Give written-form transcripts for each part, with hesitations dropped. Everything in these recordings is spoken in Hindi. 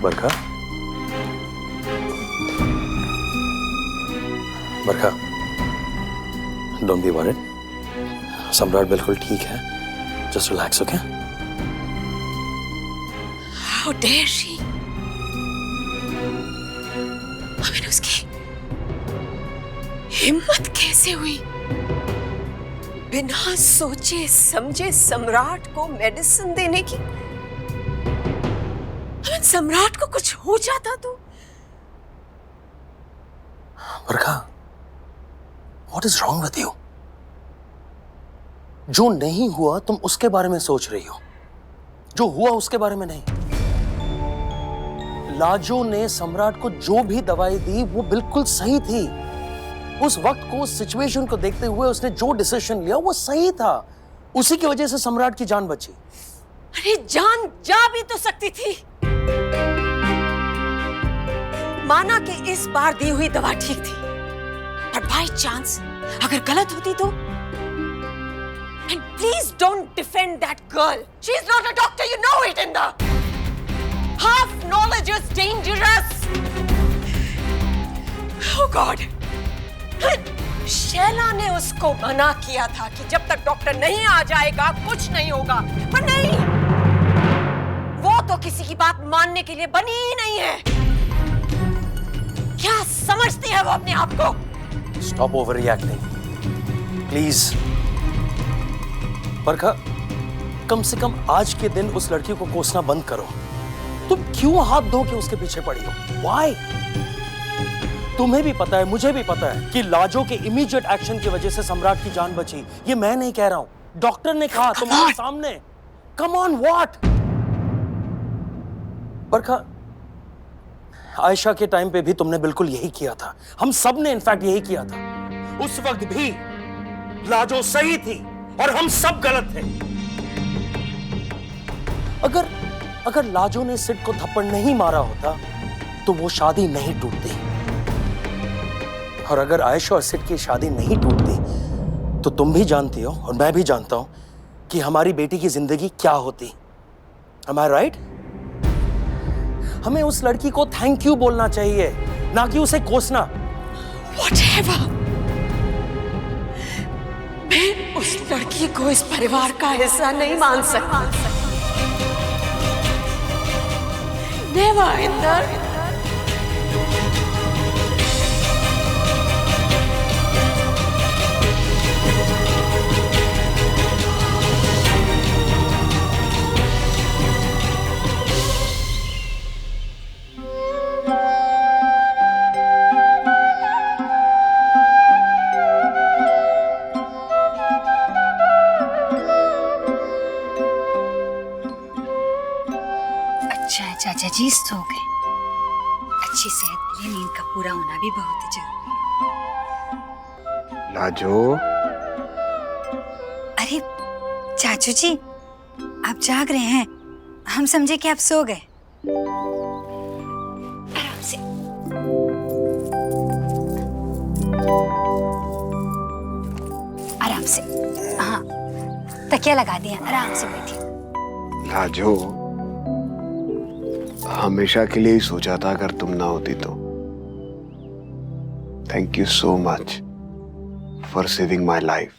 Barkha, Barkha, don't be worried. Samrat बिल्कुल ठीक है। Just relax, okay? How dare she! अगर उसकी हिम्मत कैसे हुई बिना सोचे समझे सम्राट को मेडिसिन देने की? अगर सम्राट को कुछ हो जाता तो? Barkha, what is wrong with you? जो नहीं हुआ तुम उसके बारे में सोच रही हो, जो हुआ उसके बारे में नहीं। लाजो ने सम्राट को जो भी दवाई दी वो बिल्कुल सही थी। उस वक्त को, उस सिचुएशन को देखते हुए उसने जो डिसीजन लिया वो सही था। उसी की वजह से सम्राट की जान बची। अरे जान जा भी तो सकती थी। माना कि इस बार दी हुई दवा ठीक थी, पर बाय चांस अगर गलत होती तो? And please don't defend that girl. She's not a doctor, you know it, Inda. Half knowledge is dangerous. Oh God. Shaila ने उसको मना किया था कि जब तक डॉक्टर नहीं आ जाएगा कुछ नहीं होगा, पर नहीं, वो तो किसी की बात मानने के लिए बनी ही नहीं है। क्या समझती है वो अपने आप को? Stop overreacting, please. बरखा, कम से कम आज के दिन उस लड़की को कोसना बंद करो। तुम क्यों हाथ धो के उसके पीछे पड़ी हो? Why? तुम्हें भी पता है, मुझे भी पता है कि लाजो के इमीडिएट एक्शन की वजह से सम्राट की जान बची। ये मैं नहीं कह रहा हूं, डॉक्टर ने कहा तुम्हारे सामने। Come on, what? बरखा, आयशा के टाइम पे भी तुमने बिल्कुल यही किया था। हम सब ने इनफैक्ट यही किया था। उस वक्त भी लाजो सही थी और हम सब गलत थे। अगर लाजो ने सिड को थप्पड़ नहीं मारा होता तो वो शादी नहीं टूटती। और अगर आयशा और सिड की शादी नहीं टूटती तो तुम भी जानती हो और मैं भी जानता हूं कि हमारी बेटी की जिंदगी क्या होती। Am I right? हमें उस लड़की को थैंक यू बोलना चाहिए, ना कि उसे कोसना। Whatever. मैं उस लड़की को इस परिवार का हिस्सा नहीं मान सकती। Never, इंदर। चाचा जी सो गए। अच्छी सेहत के लिए नींद का पूरा होना भी बहुत ही जरूरी है। लाजो, अरे चाचू जी, आप जाग रहे हैं? हम समझे कि आप सो गए। आराम से। आराम से। हाँ, तकिया लगा दिया, आराम से बैठिए। लाजो, हमेशा के लिए ही सोचा था अगर तुम ना होती तो। Thank you so much for saving my life.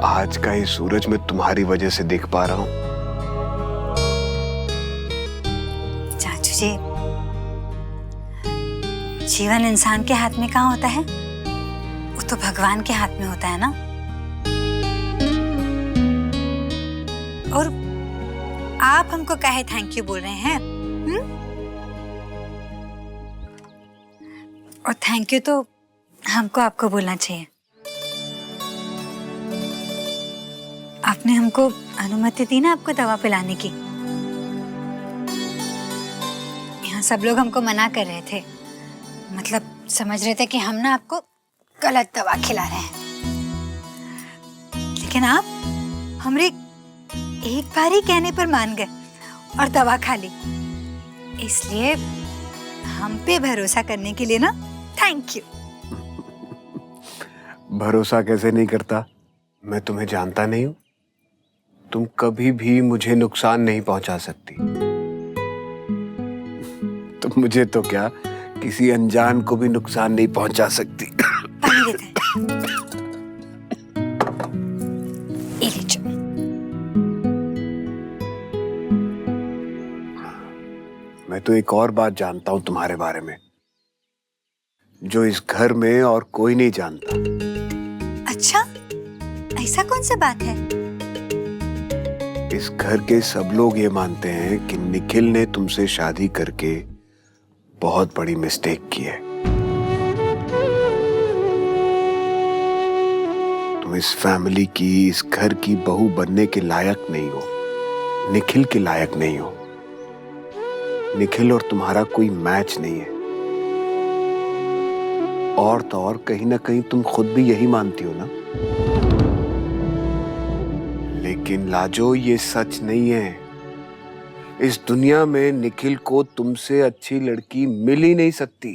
आज का ये सूरज मैं तुम्हारी वजह से देख पा रहा हूं। चाचू जी, जीवन इंसान के हाथ में कहाँ होता है? वो तो भगवान के हाथ में होता है ना। और आप हमको काहे थैंक यू बोल रहे हैं? और थैंक यू तो हमको आपको बोलना चाहिए। आपने हमको अनुमति दी ना आपको दवा पिलाने की। यहाँ सब लोग हमको मना कर रहे थे, मतलब समझ रहे थे कि हम ना आपको गलत दवा खिला रहे हैं। लेकिन आप हमरे एक बार ही कहने पर मान गए और दवा खा ली, इसलिए हम पे भरोसा करने के लिए ना थैंक यू। भरोसा कैसे नहीं करता? मैं तुम्हें जानता नहीं हूं? तुम कभी भी मुझे नुकसान नहीं पहुंचा सकती। तुम मुझे तो क्या, किसी अनजान को भी नुकसान नहीं पहुंचा सकती। पानी देते हैं। ये लीजिए। मैं तो एक और बात जानता हूं तुम्हारे बारे में, जो इस घर में और कोई नहीं जानता। अच्छा, ऐसा कौन सा बात है? इस घर के सब लोग ये मानते हैं कि निखिल ने तुमसे शादी करके बहुत बड़ी मिस्टेक की है। तुम इस फैमिली की, इस घर की बहू बनने के लायक नहीं हो, निखिल के लायक नहीं हो। निखिल और तुम्हारा कोई मैच नहीं है। और तो और कहीं ना कहीं तुम खुद भी यही मानती हो ना। लेकिन लाजो, ये सच नहीं है। इस दुनिया में निखिल को तुमसे अच्छी लड़की मिल ही नहीं सकती।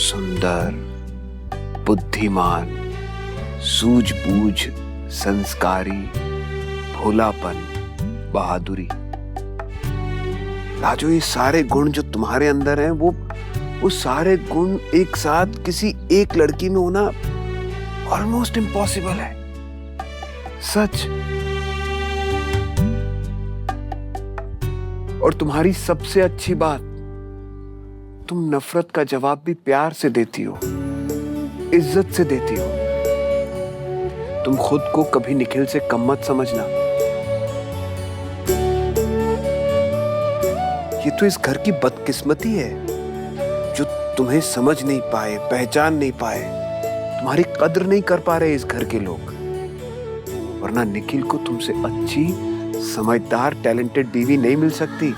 सुंदर, बुद्धिमान, सूझबूझ, संस्कारी, भोलापन, बहादुरी। लाजो, ये सारे गुण जो तुम्हारे अंदर हैं, वो सारे गुण एक साथ किसी एक लड़की में होना ऑलमोस्ट इम्पॉसिबल है। सच। और तुम्हारी सबसे अच्छी बात, तुम नफरत का जवाब भी प्यार से देती हो, इज्जत से देती हो। तुम खुद को कभी निखिल से कम मत समझना। ये तो इस घर की बदकिस्मती है, जो तुम्हें समझ नहीं पाए, पहचान नहीं पाए, तुम्हारी कद्र नहीं कर पा रहे इस घर के लोग। वरना निखिल को तुमसे अच्छी, समझदार, टैलेंटेड बीवी नहीं मिल सकती।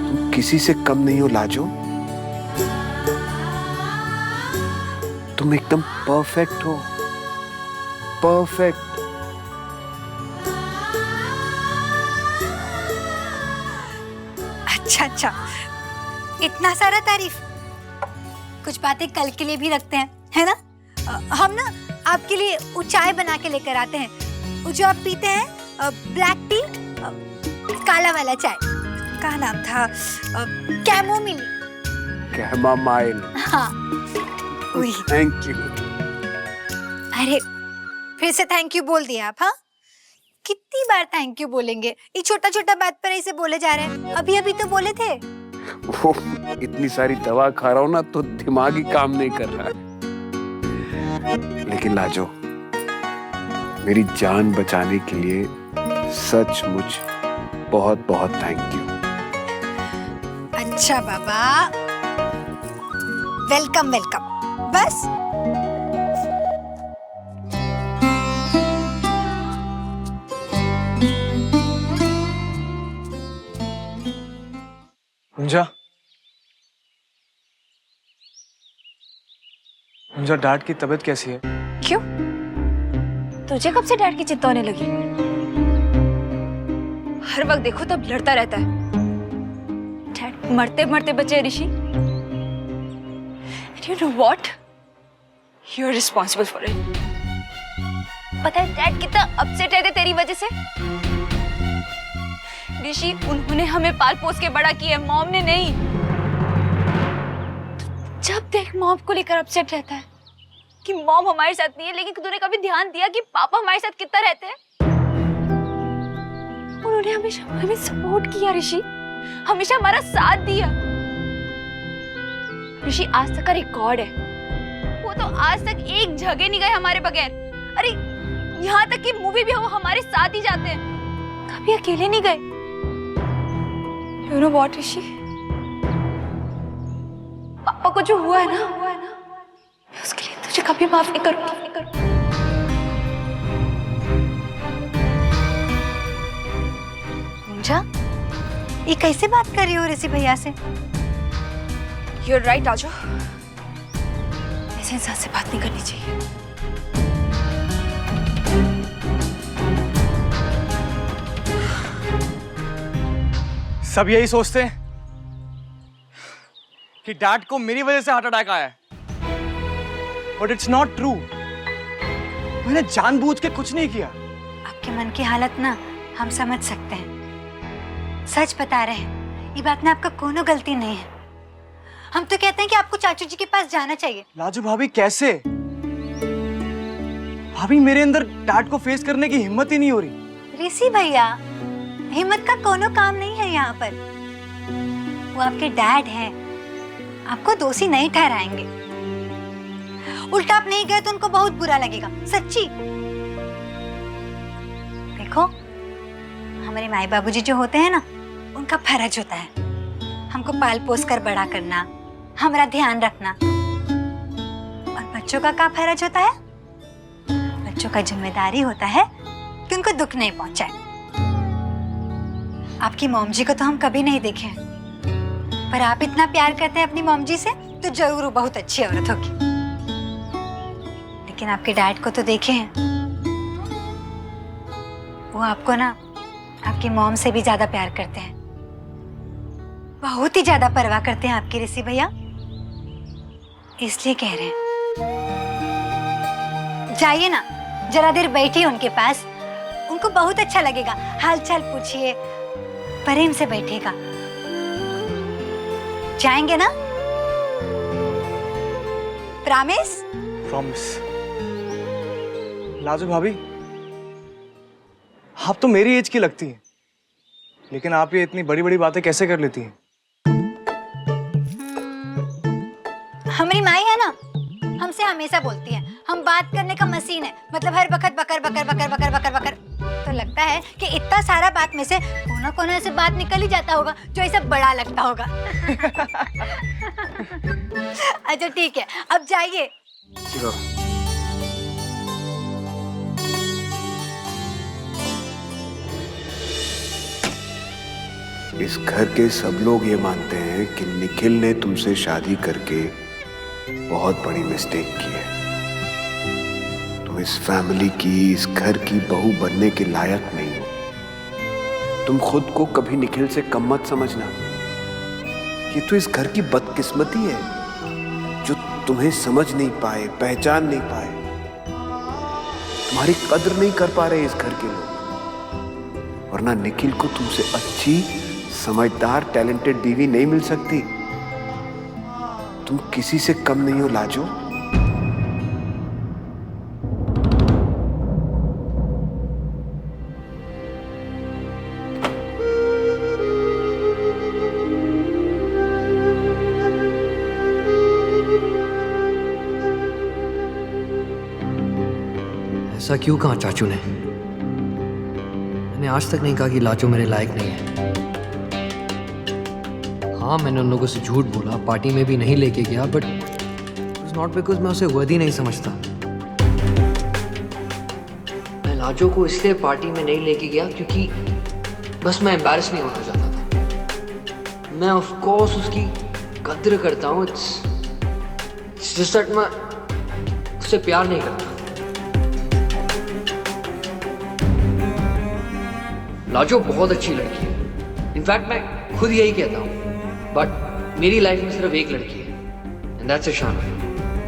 तुम किसी से कम नहीं हो लाजो। तुम एकदम परफेक्ट हो, परफेक्ट। अच्छा, इतना सारा तारीफ। कुछ बातें कल के लिए भी रखते हैं, है ना? हम ना आपके लिए वो चाय बना के लेकर आते हैं, वो जो आप पीते हैं, ब्लैक टी, काला वाला चाय। क्या नाम था? कैमोमिल। कैमोमाइल। हाँ, वही। Thank you. अरे, फिर से थैंक यू बोल दिया आप। हाँ, कितनी बार थैंक यू बोलेंगे? ये छोटा छोटा बात पर ऐसे बोले जा रहे हैं। अभी अभी तो बोले थे। वो इतनी सारी दवा खा रहा हूं ना, तो दिमाग ही काम नहीं कर रहा है। लेकिन लाजो, मेरी जान बचाने के लिए सचमुच बहुत बहुत थैंक यू। अच्छा बाबा, वेलकम वेलकम। बस मुझे डैड की तबीयत कैसी है? क्यों? तुझे कब से डैड की चिंता होने लगी? हर वक्त देखो तब लड़ता रहता है। डैड मरते मरते बचे ऋषि। You know what? You're responsible for it. पता है डैड कितना अपसेट रहते तेरी वजह से? ऋषि, उन्होंने हमें पाल पोस के बड़ा किया, मॉम ने नहीं। जब देख मॉम को लेकर अपसेट रहता है कि मॉम हमारे साथ नहीं है, लेकिन तूने कभी ध्यान दिया कि पापा हमारे साथ कितना रहते हैं? उन्होंने हमेशा हमें सपोर्ट किया ऋषि, हमेशा हमारा साथ दिया। ऋषि, आज तक का रिकॉर्ड है, वो तो आज तक एक जगह नहीं गए हमारे बगैर। अरे यहाँ तक कि मूवी भी वो हमारे साथ ही जाते हैं, कभी अकेले नहीं गए। You know what, ऋषि? पापा को जो हुआ है ना, मैं उसके लिए तुझे कभी माफ नहीं करूंगी। पूजा, ये कैसे बात कर रही हो ऋषि भैया से? You're right, Raju. ऐसे इंसान से बात नहीं करनी चाहिए। सब यही सोचते हैं कि डैड को मेरी वजह से हार्ट अटैक आया है, बट इट्स नॉट ट्रू। मैंने जानबूझ के कुछ नहीं किया। आपके मन की हालत ना हम समझ सकते हैं, सच बता रहे हैं, ये बात में आपका कोनो गलती नहीं है। हम तो कहते हैं कि आपको चाचू जी के पास जाना चाहिए। लाजू भाभी कैसे? भाभी मेरे अंदर डैड को फेस करने की हिम्मत ही नहीं हो रही। ऋषि भैया, हिम्मत का कोनो काम नहीं है यहाँ पर। वो आपके डैड हैं, आपको दोषी नहीं ठहराएंगे। उल्टा आप नहीं गए तो उनको बहुत बुरा लगेगा, सच्ची। देखो, हमारे माई बाबूजी जो होते हैं ना, उनका फर्ज होता है हमको पाल पोस कर बड़ा करना, हमारा ध्यान रखना। और बच्चों का क्या फर्ज होता है? बच्चों का जिम्मेदारी होता है कि उनको दुख नहीं पहुंचाए। आपकी मॉम जी को तो हम कभी नहीं देखे हैं, पर आप इतना प्यार करते हैं अपनी मॉम जी से, तो जरूर वो बहुत अच्छी औरत होगी। लेकिन आपके डैड को तो देखे हैं, वो आपको ना आपकी मॉम से भी ज्यादा प्यार करते हैं, बहुत ही ज्यादा परवाह करते हैं आपके ऋषि भैया। इसलिए कह रहे हैं, जाइए ना, जरा देर बैठिए उनके पास, उनको बहुत अच्छा लगेगा। हाल चाल पूछिए, प्रेम से बैठेगा। जाएंगे ना? प्रॉमिस? प्रॉमिस। लाजू भाभी, आप तो मेरी एज की लगती हैं, लेकिन आप ये इतनी बड़ी बड़ी बातें कैसे कर लेती हैं? हमारी माई है ना, हमसे हमेशा बोलती है हम बात करने का मशीन है, मतलब हर वक्त बकर बकर बकर बकर बकर बकर। तो लगता है कि इतना सारा बात में से कोना कोना से बात निकल ही जाता होगा, जो ऐसा बड़ा लगता होगा। अच्छा ठीक है, अब जाइए। इस घर के सब लोग ये मानते हैं कि निखिल ने तुमसे शादी करके बहुत बड़ी मिस्टेक की है। तुम इस फैमिली की, इस घर की बहू बनने के लायक नहीं हो। तुम खुद को कभी निखिल से कम मत समझना। ये तो इस घर की बदकिस्मती है जो तुम्हें समझ नहीं पाए, पहचान नहीं पाए। तुम्हारी कद्र नहीं कर पा रहे इस घर के लोग। वरना निखिल को तुमसे अच्छी, समझदार, टैलेंटेड बीवी नहीं मिल सकती। तुम किसी से कम नहीं हो लाजो। ऐसा क्यों कहा चाचू ने? मैंने आज तक नहीं कहा कि लाजो मेरे लायक नहीं है। हाँ, मैंने उन लोगों से झूठ बोला, पार्टी में भी नहीं लेके गया, but it was not because मैं उसे वर्दी नहीं समझता। मैं लाजो को इसलिए पार्टी में नहीं लेके गया क्योंकि बस मैं एम्बैरेस नहीं होना चाहता था। मैं ऑफ कोर्स उसकी कद्र करता हूँ, इट्स जस्ट दैट मैं उससे प्यार नहीं करता। लाजो बहुत अच्छी लड़की है, इनफैक्ट मैं खुद यही कहता हूँ, बट मेरी लाइफ में सिर्फ एक लड़की है, एंड दैट्स ईशाना।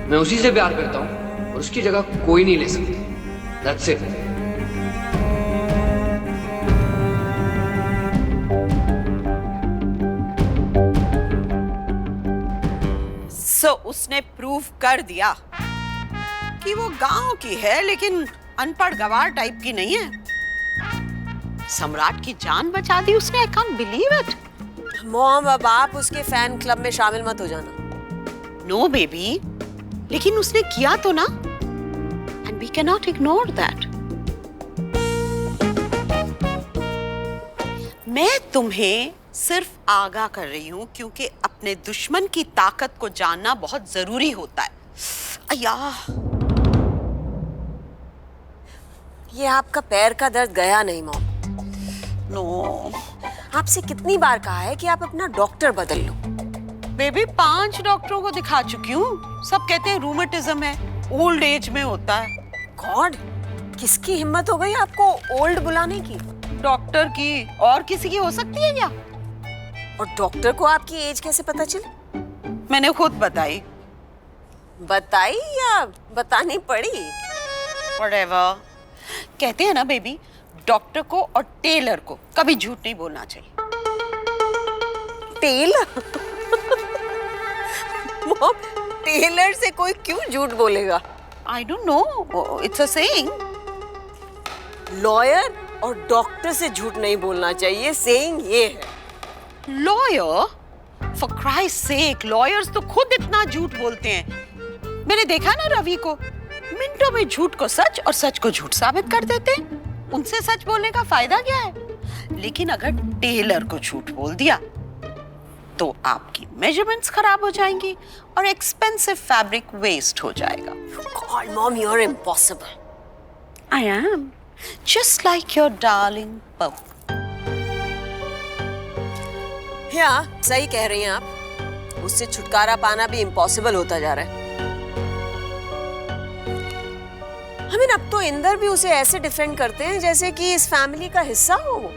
मैं उसी से प्यार करता हूँ और उसकी जगह कोई नहीं ले सकता। That's it. सो उसने प्रूव कर दिया कि वो गांव की है, लेकिन अनपढ़ गवार टाइप की नहीं है। सम्राट की जान बचा दी उसने। I can't believe it. Mom, अब आप उसके फैन क्लब में शामिल मत हो जाना। नो बेबी, लेकिन उसने किया तो ना, and we can not ignore that. मैं तुम्हें सिर्फ आगाह कर रही हूं क्योंकि अपने दुश्मन की ताकत को जानना बहुत जरूरी होता है। अय्या, ये आपका पैर का दर्द गया नहीं मॉम। नो, आपसे कितनी बार कहा है कि आप अपना डॉक्टर बदल लो। बेबी 5 डॉक्टरों को दिखा चुकी हूँ, सब कहते हैं रूमेटिज्म है, ओल्ड एज में होता है। गॉड, किसकी हिम्मत हो गई आपको ओल्ड बुलाने की? डॉक्टर की, और किसी की हो सकती है क्या? और डॉक्टर को आपकी एज कैसे पता चली? मैंने खुद बताई। बताई या बतानी पड़ी? Whatever. कहते हैं ना बेबी, डॉक्टर को और टेलर को कभी झूठ नहीं बोलना चाहिए। टेलर? मॉम, टेलर से कोई क्यों झूठ बोलेगा? I don't know. It's a saying. Lawyer और डॉक्टर से झूठ नहीं बोलना चाहिए, सेइंग ये है। Lawyer? For Christ's sake, lawyers तो खुद इतना झूठ बोलते हैं। मैंने देखा ना रवि को, मिनटों में झूठ को सच और सच को झूठ साबित कर देते हैं। उनसे सच बोलने का फायदा क्या है? लेकिन अगर टेलर को झूठ बोल दिया तो आपकी मेजरमेंट्स खराब हो जाएंगी और एक्सपेंसिव फैब्रिक वेस्ट हो जाएगा। God, Mom, you're impossible. I am just like your darling Pau. हाँ, सही कह रही हैं आप। उससे छुटकारा पाना भी इम्पॉसिबल होता जा रहा है। अब तो इंदर भी उसे ऐसे डिफेंड करते हैं जैसे कि इस फैमिली का हिस्सा हो वो।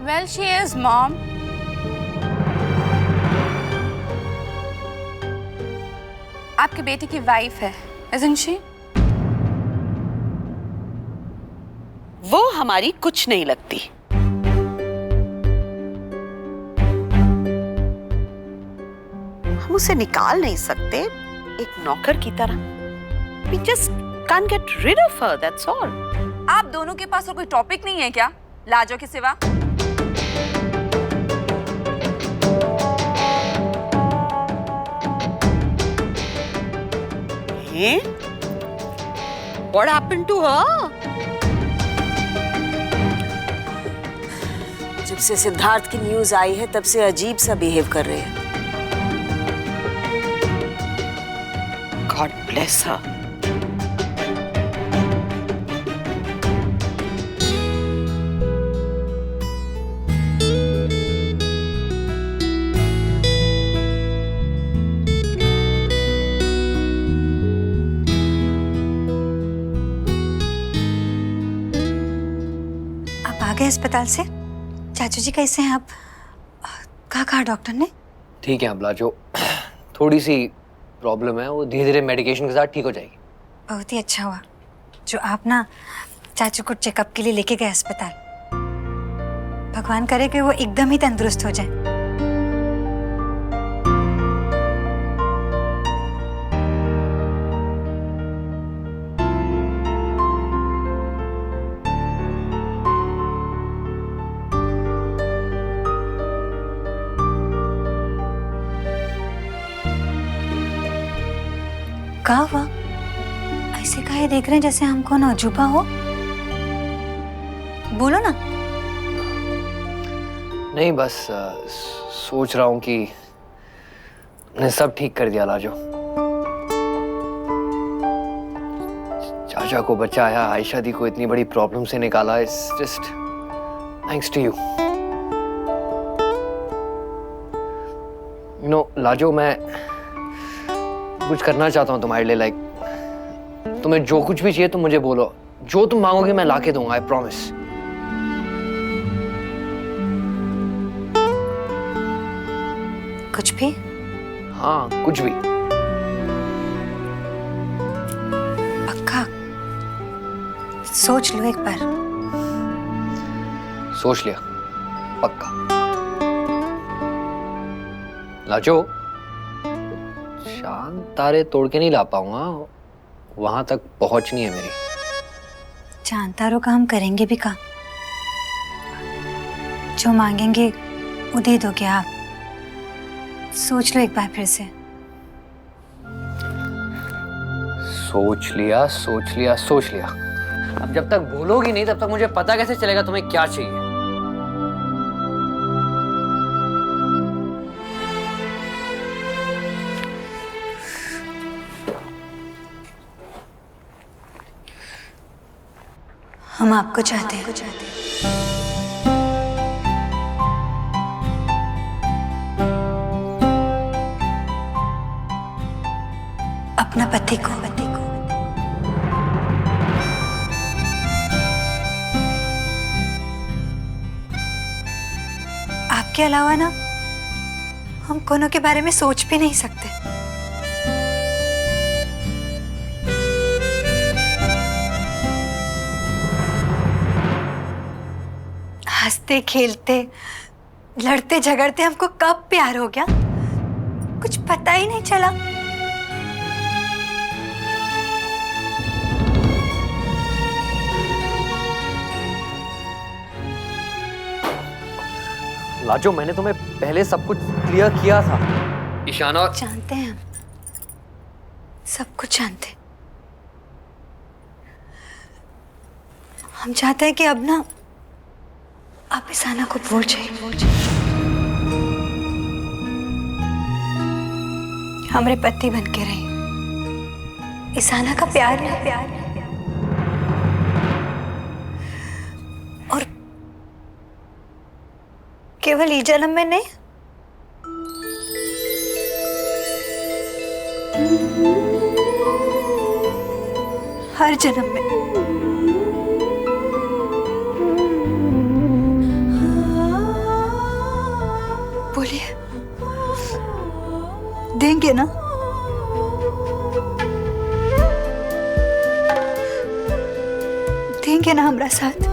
Well, she is, Mom. आपकी बेटी की वाइफ है, isn't she? वो हमारी कुछ नहीं लगती। हम उसे निकाल नहीं सकते एक नौकर की तरह। We just can't get rid of her, that's all. आप दोनों के पास और कोई टॉपिक नहीं है क्या, लाजो के सिवा? हैं? What happened to her? जब से सिद्धार्थ की न्यूज आई है तब से अजीब सा बिहेव कर रहे हैं। God bless her. अस्पताल से। चाचू जी कैसे हैं आप? कहा डॉक्टर ने? ठीक है अबला, जो थोड़ी सी प्रॉब्लम है वो धीरे धीरे मेडिकेशन के साथ ठीक हो जाएगी। बहुत ही अच्छा हुआ जो आप ना चाचू को चेकअप के लिए लेके गए अस्पताल। भगवान करे कि वो एकदम ही तंदुरुस्त हो जाए। क्या हुआ? ऐसे काहे देख रहे हैं जैसे हमको ना अजूबा हो? बोलो ना। नहीं, बस सोच रहा हूँ कि ने सब ठीक कर दिया लाजो। चाचा को बचाया, आयशा दी को इतनी बड़ी प्रॉब्लम से निकाला। It's just thanks to you. No Lajo, मैं कुछ करना चाहता हूँ तुम्हारे लिए। लाइक तुम्हें जो कुछ भी चाहिए तुम मुझे बोलो, जो तुम मांगोगे मैं लाके दूंगा, आई प्रॉमिस। कुछ भी? हाँ, कुछ भी। पक्का? सोच लो एक बार। सोच लिया, पक्का। लाजो, चांद तारे तोड़ के नहीं ला पाऊंगा, वहां तक पहुंच नहीं है मेरी। चांद तारों का हम करेंगे भी काम। जो मांगेंगे वो दे दोगे आप। सोच लो एक बार फिर से। सोच लिया, सोच लिया, सोच लिया। अब जब तक बोलोगी नहीं तब तक मुझे पता कैसे चलेगा तुम्हें क्या चाहिए। हम आपको चाहते हैं। अपना पति को आपके अलावा ना हम कोनों के बारे में सोच भी नहीं सकते। हंसते खेलते लड़ते झगड़ते हमको कब प्यार हो गया कुछ पता ही नहीं चला। लाजो, मैंने तुम्हें पहले सब कुछ क्लियर किया था। ईशाना, जानते हैं, हम सब कुछ जानते हैं। हम चाहते हैं कि अब ना आप ईशाना को भूल जाइए। हमारे पति बन के रहिए। ईशाना का प्यार ना प्यार और केवल इस जन्म में नहीं, हर जन्म में। बोलिए, देंगे ना? देंगे ना हमारा साथ?